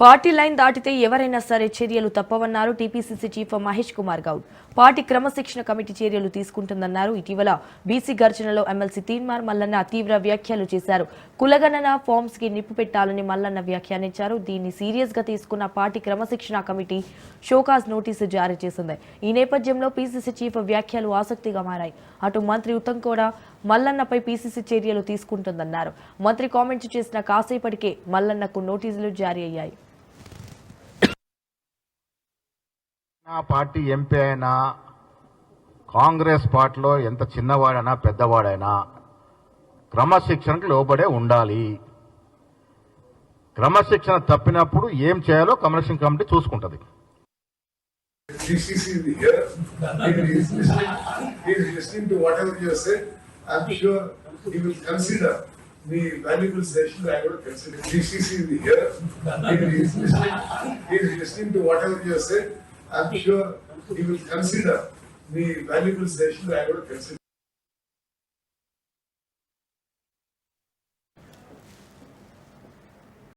Party line దాటితే ఎవరైనా సరే చర్యలు తప్పవన్నారు TPCC chief Mahesh Kumar Goud. Party క్రమశిక్షణ కమిటీ చర్యలు తీసుకుంటుందన్నారు. ఇటీవల బీసీ గర్జనలో ఎమ్మెల్సీ తీన్మార్ మల్లన్న తీవ్ర వ్యాఖ్యలు చేశారు. కులగణన ఫార్మ్స్ కి నిప్పు పెట్టాలని మల్లన్న వ్యాఖ్యానించారు. దీన్ని సీరియస్ గా తీసుకున్న పార్టీ క్రమశిక్షణ కమిటీ షోకాజ్ నోటీసు జారీ చేసింది. ఈ నేపథ్యంలో పీసీసీ చీఫ్ వ్యాఖ్యలు ఆసక్తిగా మారాయి. అటు మంత్రి ఉత్తమ్ కూడా మల్లన్నపై పీసీసీ చర్యలు తీసుకుంటుందన్నారు. మంత్రి కామెంట్స్ చేసిన కాసేపటికే మల్లన్నకు నోటీసులు జారీ అయ్యాయి. పార్టీ ఎంపీ అయినా కాంగ్రెస్ పార్టీలో ఎంత చిన్నవాడైనా పెద్దవాడైనా క్రమశిక్షణకు లోబడే ఉండాలి. క్రమశిక్షణ తప్పినప్పుడు ఏం చేయాలో కమిషన్ కమిటీ చూసుకుంటది. The valuable session I would consider. GCC is here. He is listening to whatever you have said. I'm sure he will consider the valuable session I would consider.